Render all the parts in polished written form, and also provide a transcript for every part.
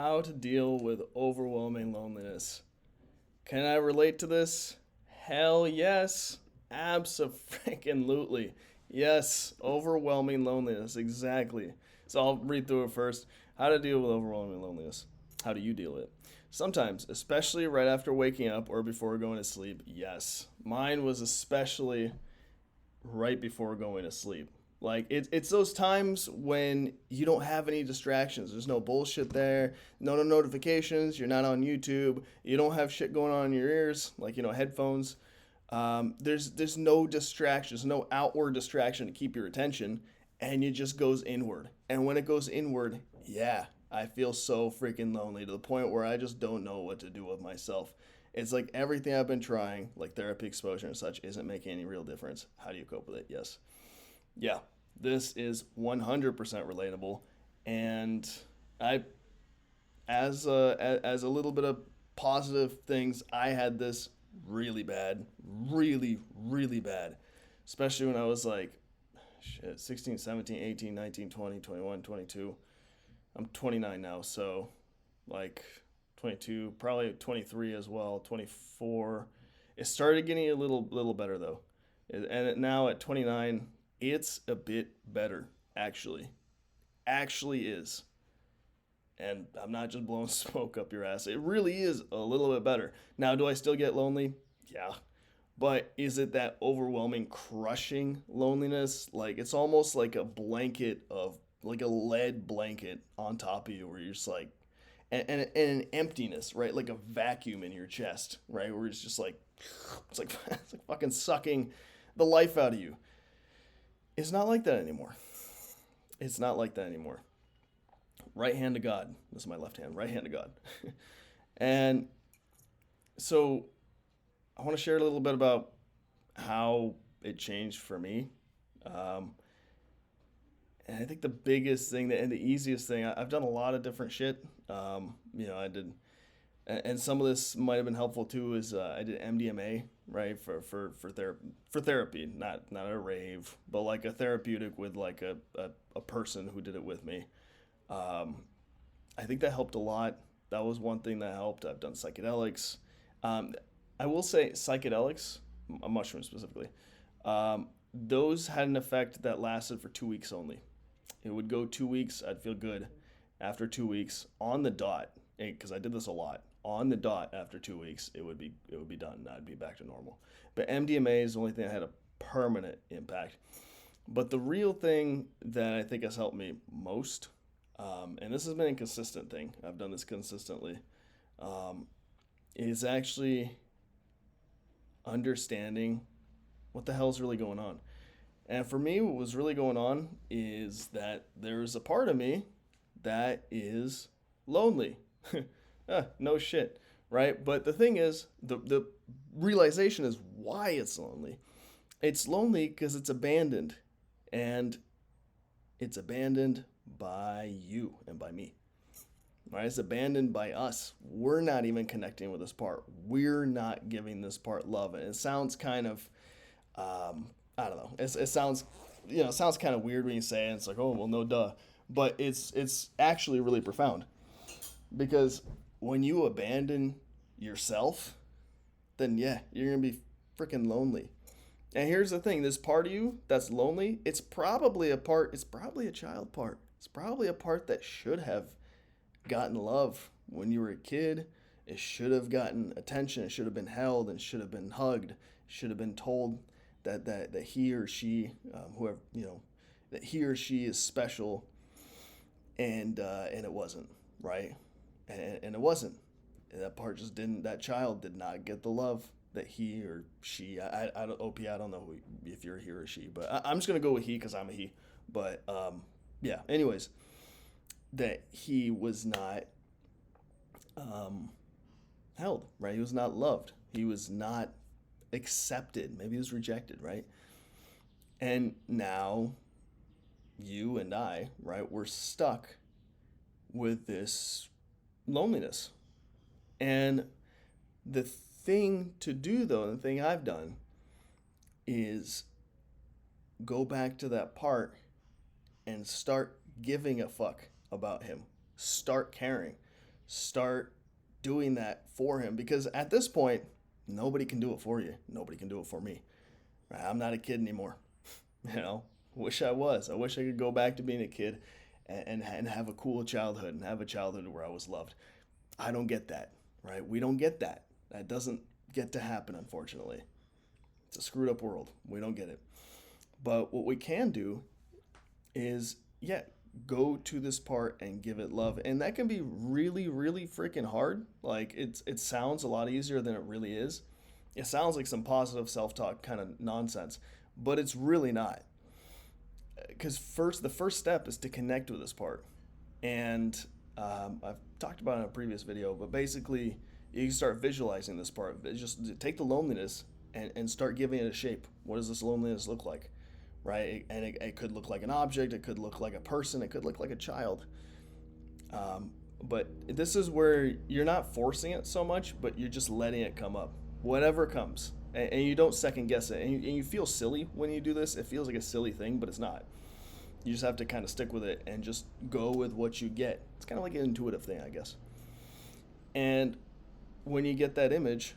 How to deal with overwhelming loneliness. Can I relate to this? Hell yes. Abso-freaking-lutely. Yes, overwhelming loneliness, exactly. So I'll read through it first. How to deal with overwhelming loneliness. How do you deal with it? Sometimes, especially right after waking up or before going to sleep, yes. Mine was especially right before going to sleep. Like it's those times when you don't have any distractions. There's no bullshit there, no notifications. You're not on YouTube. You don't have shit going on in your ears, like headphones. There's no distractions, no outward distraction to keep your attention, and it just goes inward. And when it goes inward, yeah, I feel so freaking lonely to the point where I just don't know what to do with myself. It's like everything I've been trying, like therapy, exposure, and such, isn't making any real difference. How do you cope with it? Yes. Yeah, this is 100% relatable. And I, as a little bit of positive things, I had this really bad, really bad, especially when I was like, shit, 16, 17, 18, 19, 20, 21, 22. I'm 29 now, so like 22, probably 23 as well, 24. It started getting a little better though. And now at 29, it's a bit better actually. Actually is. And I'm not just blowing smoke up your ass. It really is a little bit better. Now, do I still get lonely? Yeah. But is it that overwhelming, crushing loneliness? Like, it's almost like a blanket of, like a lead blanket on top of you where you're just like, and an emptiness, right? Like a vacuum in your chest, right? Where it's just like, it's like, it's like fucking sucking the life out of you. It's not like that anymore. It's not like that anymore. Right hand to God. This is my left hand. Right hand to God. And so I want to share a little bit about how it changed for me. Um, and I think the biggest thing and the easiest thing, I've done a lot of different shit. I did, and some of this might have been helpful too. Is I did MDMA, right, for therapy, not a rave, but like a therapeutic with like a person who did it with me. Um, I think that helped a lot. That was one thing that helped. I've done psychedelics. Um, I will say psychedelics, mushrooms specifically. Those had an effect that lasted for 2 weeks only. It would go 2 weeks. I'd feel good after 2 weeks on the dot, because I did this a lot. On the dot after 2 weeks, it would be done. I'd be back to normal. But MDMA is the only thing that had a permanent impact. But the real thing that I think has helped me most, and this has been a consistent thing, I've done this consistently, um, is actually understanding what the hell's really going on. And for me, what was really going on is that there's a part of me that is lonely. No shit, right? But the thing is, the realization is why it's lonely. It's lonely because it's abandoned, and it's abandoned by you and by me. Right? It's abandoned by us. We're not even connecting with this part. We're not giving this part love, and it sounds kind of, I don't know. It sounds, it sounds kind of weird when you say it. It's like, oh well, no, duh. But it's actually really profound because when you abandon yourself, then yeah, you're gonna be freaking lonely. And here's the thing: this part of you that's lonely, it's probably a part. It's probably a child part. It's probably a part that should have gotten love when you were a kid. It should have gotten attention. It should have been held and should have been hugged. It should have been told that he or she, whoever that he or she is special, and it wasn't right, and it wasn't. And that part just didn't. That child did not get the love that he or she. I don't OP. I don't know if you're a he or she, but I'm just gonna go with he because I'm a he. But yeah. Anyways, that he was not um, held, right? He was not loved. He was not accepted. Maybe he was rejected, right? And now you and I, right, we're stuck with this loneliness. And the thing to do, though, the thing I've done is go back to that part and start giving a fuck about him. Start caring. start doing that for him, because at this point, nobody can do it for you. Nobody can do it for me. Right? I'm not a kid anymore. You know, wish I was. I wish I could go back to being a kid and have a cool childhood and have a childhood where I was loved. I don't get that, right? We don't get that. That doesn't get to happen, unfortunately. It's a screwed up world. We don't get it. But what we can do is, yeah, go to this part and give it love. And that can be really, really freaking hard. Like it sounds a lot easier than it really is. It sounds like some positive self-talk kind of nonsense, but it's really not. Because the first step is to connect with this part. And I've talked about it in a previous video, but basically you can start visualizing this part. Just take the loneliness and start giving it a shape. What does this loneliness look like? Right? And it could look like an object, it could look like a person, it could look like a child. But this is where you're not forcing it so much, but you're just letting it come up. Whatever comes. And you don't second guess it. And you feel silly when you do this. It feels like a silly thing, but it's not. You just have to kind of stick with it and just go with what you get. It's kind of like an intuitive thing, I guess. And when you get that image,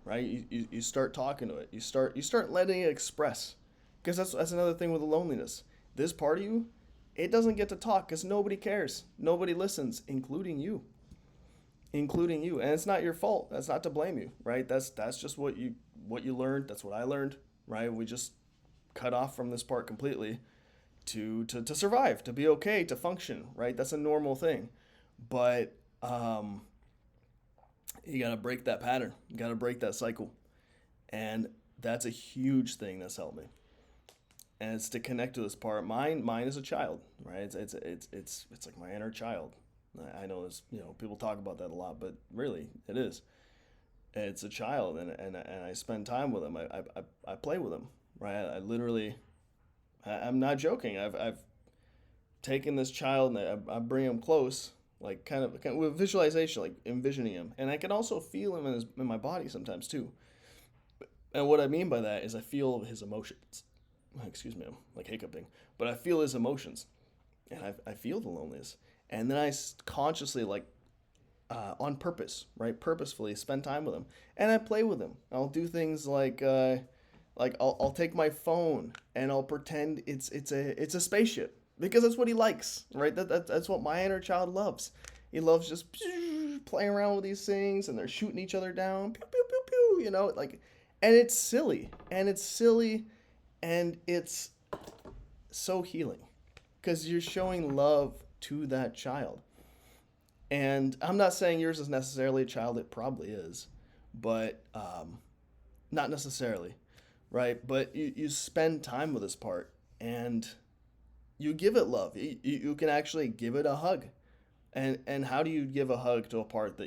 right, you start talking to it. You start letting it express. Because that's another thing with the loneliness. This part of you, it doesn't get to talk because nobody cares. Nobody listens, including you. Including you. And it's not your fault. That's not to blame you, right? That's just what you learned. That's what I learned, right? We just cut off from this part completely to survive, to be okay, to function, right? That's a normal thing. But you got to break that pattern. You got to break that cycle. And that's a huge thing that's helped me. And it's to connect to this part. Mine is a child, right? It's like my inner child. I know there's, people talk about that a lot, but really it is. It's a child, and I spend time with him. I play with him, right? I literally, I'm not joking. I've taken this child and I bring him close, like kind of with visualization, like envisioning him, and I can also feel him in my body sometimes too. And what I mean by that is I feel his emotions. Excuse me, I'm like hiccuping, but I feel his emotions, and I feel the loneliness, and then I consciously, like, on purpose, right, purposefully spend time with him, and I play with him. I'll do things like I'll take my phone and I'll pretend it's a spaceship, because that's what he likes, right? That's what my inner child loves. He loves just playing around with these things, and they're shooting each other down, pew pew pew pew, like, and it's silly, and it's so healing because you're showing love to that child. And I'm not saying yours is necessarily a child, it probably is, but not necessarily, right? But you spend time with this part and you give it love. You can actually give it a hug. And how do you give a hug to a part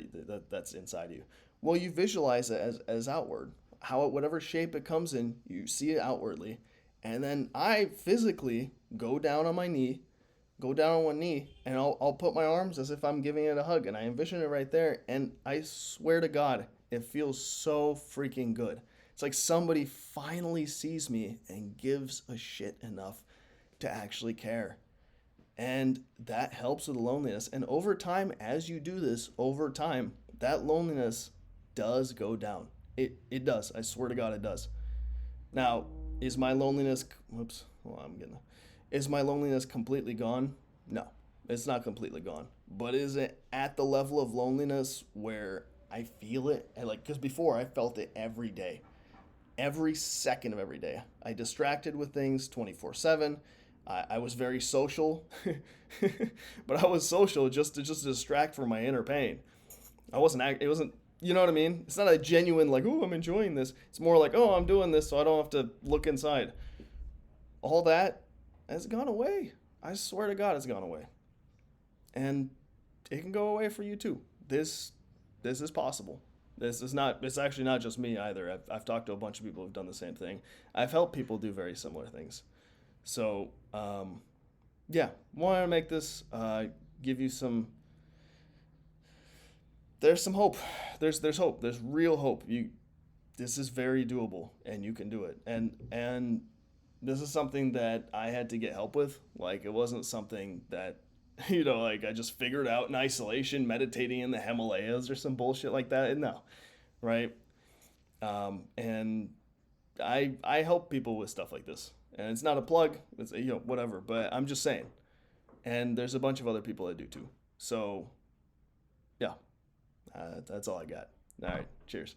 that's inside you? Well, you visualize it as outward. Whatever shape it comes in, you see it outwardly. And then I physically go down on one knee, and I'll put my arms as if I'm giving it a hug. And I envision it right there. And I swear to God, it feels so freaking good. It's like somebody finally sees me and gives a shit enough to actually care. And that helps with loneliness. And over time, as you do this, that loneliness does go down. It does. I swear to God, it does. Now, is my loneliness completely gone? No, it's not completely gone. But is it at the level of loneliness where I feel it? Because before I felt it every day, every second of every day. I distracted with things 24/7. I was very social, but I was social just to distract from my inner pain. It wasn't, you know what I mean? It's not a genuine, like, oh, I'm enjoying this. It's more like, oh, I'm doing this so I don't have to look inside. All that has gone away. I swear to God, it's gone away. And it can go away for you too. This is possible. It's actually not just me either. I've talked to a bunch of people who've done the same thing. I've helped people do very similar things. So, yeah, wanted to make this, give you some, there's some hope. There's hope. There's real hope. This is very doable and you can do it. And this is something that I had to get help with. Like, it wasn't something that Like I just figured out in isolation, meditating in the Himalayas or some bullshit like that. No, right? And I help people with stuff like this, and it's not a plug. It's whatever. But I'm just saying. And there's a bunch of other people that do too. So yeah, that's all I got. All right, cheers.